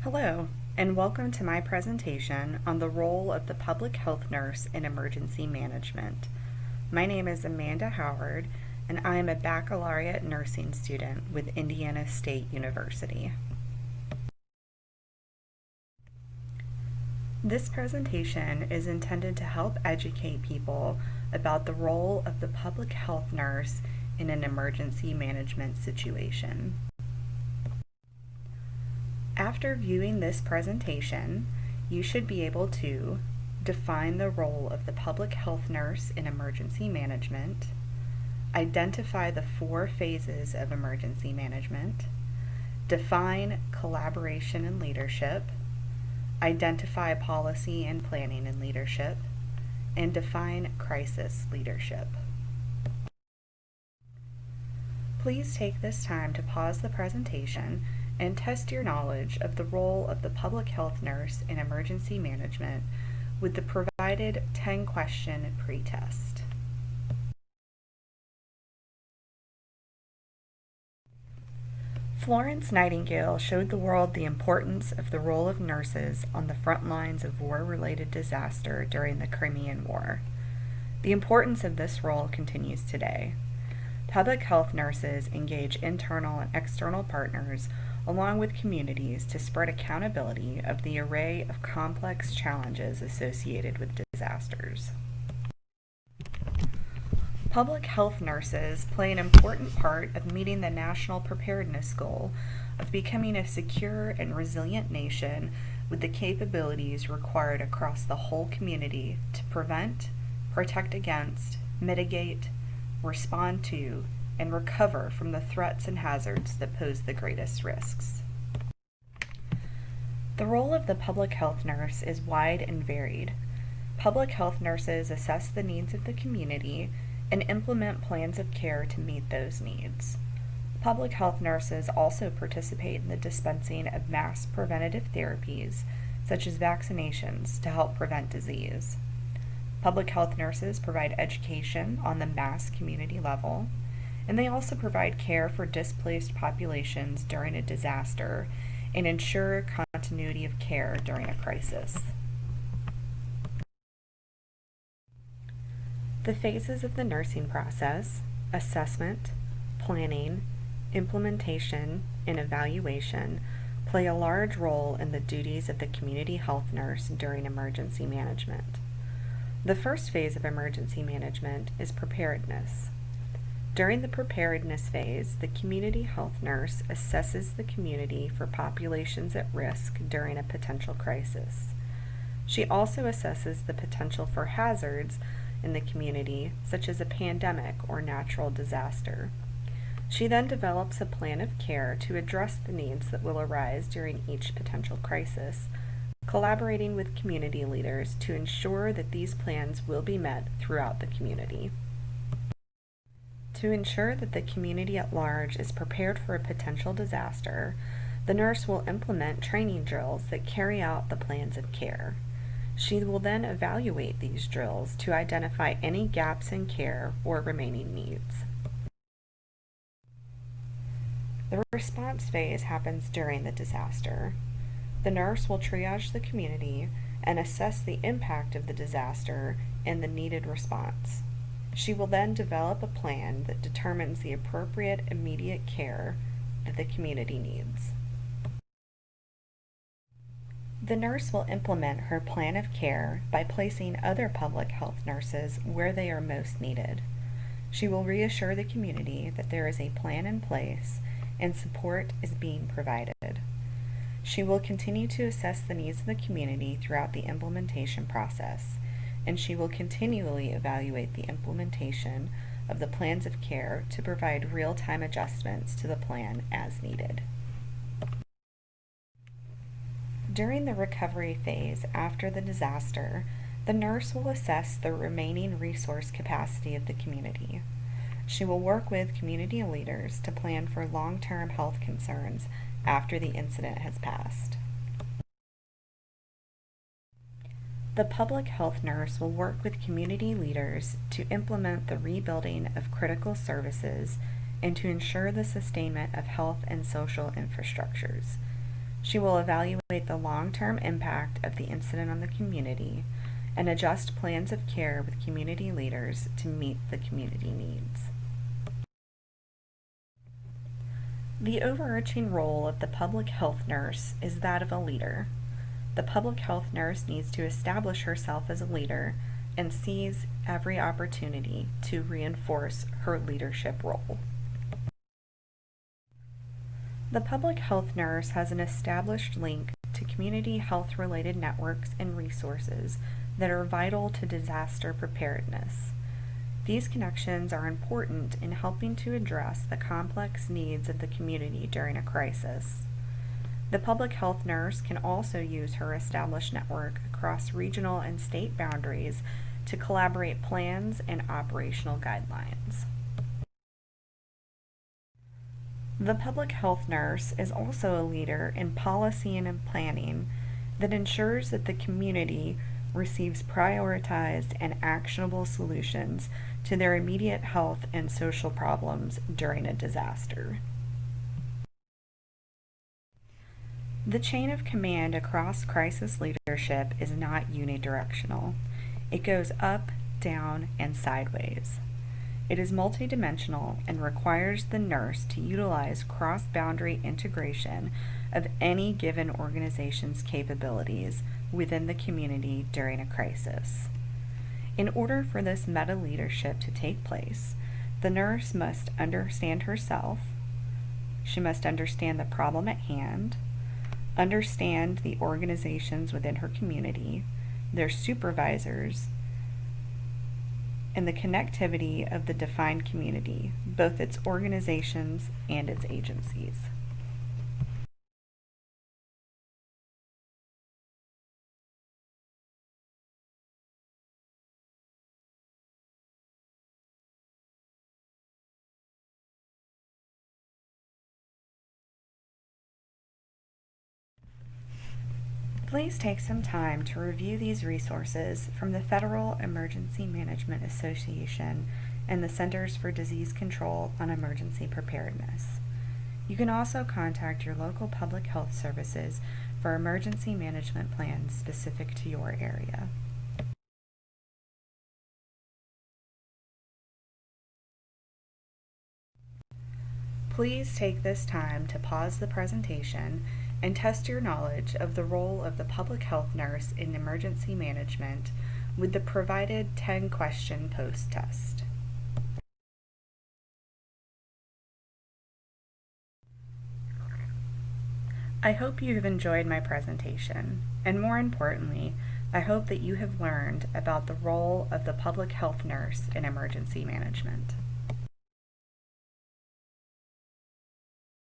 Hello, and welcome to my presentation on the role of the public health nurse in emergency management. My name is Amanda Howard, and I am a baccalaureate nursing student with Indiana State University. This presentation is intended to help educate people about the role of the public health nurse in an emergency management situation. After viewing this presentation, you should be able to define the role of the public health nurse in emergency management, identify the 4 phases of emergency management, define collaboration and leadership, identify policy and planning and leadership, and define crisis leadership. Please take this time to pause the presentation and test your knowledge of the role of the public health nurse in emergency management with the provided 10-question pretest. Florence Nightingale showed the world the importance of the role of nurses on the front lines of war-related disaster during the Crimean War. The importance of this role continues today. Public health nurses engage internal and external partners along with communities to spread accountability of the array of complex challenges associated with disasters. Public health nurses play an important part of meeting the national preparedness goal of becoming a secure and resilient nation with the capabilities required across the whole community to prevent, protect against, mitigate, respond to, and recover from the threats and hazards that pose the greatest risks. The role of the public health nurse is wide and varied. Public health nurses assess the needs of the community and implement plans of care to meet those needs. Public health nurses also participate in the dispensing of mass preventative therapies, such as vaccinations, to help prevent disease. Public health nurses provide education on the mass community level, and they also provide care for displaced populations during a disaster and ensure continuity of care during a crisis. The phases of the nursing process, assessment, planning, implementation, and evaluation, play a large role in the duties of the community health nurse during emergency management. The first phase of emergency management is preparedness. During the preparedness phase, the community health nurse assesses the community for populations at risk during a potential crisis. She also assesses the potential for hazards in the community, such as a pandemic or natural disaster. She then develops a plan of care to address the needs that will arise during each potential crisis, collaborating with community leaders to ensure that these plans will be met throughout the community. To ensure that the community at large is prepared for a potential disaster, the nurse will implement training drills that carry out the plans of care. She will then evaluate these drills to identify any gaps in care or remaining needs. The response phase happens during the disaster. The nurse will triage the community and assess the impact of the disaster and the needed response. She will then develop a plan that determines the appropriate immediate care that the community needs. The nurse will implement her plan of care by placing other public health nurses where they are most needed. She will reassure the community that there is a plan in place and support is being provided. She will continue to assess the needs of the community throughout the implementation process, and she will continually evaluate the implementation of the plans of care to provide real-time adjustments to the plan as needed. During the recovery phase after the disaster, the nurse will assess the remaining resource capacity of the community. She will work with community leaders to plan for long-term health concerns after the incident has passed. The public health nurse will work with community leaders to implement the rebuilding of critical services and to ensure the sustainment of health and social infrastructures. She will evaluate the long-term impact of the incident on the community and adjust plans of care with community leaders to meet the community needs. The overarching role of the public health nurse is that of a leader. The public health nurse needs to establish herself as a leader and seize every opportunity to reinforce her leadership role. The public health nurse has an established link to community health-related networks and resources that are vital to disaster preparedness. These connections are important in helping to address the complex needs of the community during a crisis. The public health nurse can also use her established network across regional and state boundaries to collaborate plans and operational guidelines. The public health nurse is also a leader in policy and in planning that ensures that the community receives prioritized and actionable solutions to their immediate health and social problems during a disaster. The chain of command across crisis leadership is not unidirectional. It goes up, down, and sideways. It is multidimensional and requires the nurse to utilize cross-boundary integration of any given organization's capabilities within the community during a crisis. In order for this meta-leadership to take place, the nurse must understand herself, she must understand the problem at hand, understand the organizations within her community, their supervisors, and the connectivity of the defined community, both its organizations and its agencies. Please take some time to review these resources from the Federal Emergency Management Association and the Centers for Disease Control on Emergency Preparedness. You can also contact your local public health services for emergency management plans specific to your area. Please take this time to pause the presentation and test your knowledge of the role of the public health nurse in emergency management with the provided 10-question post-test. I hope you have enjoyed my presentation, and more importantly, I hope that you have learned about the role of the public health nurse in emergency management.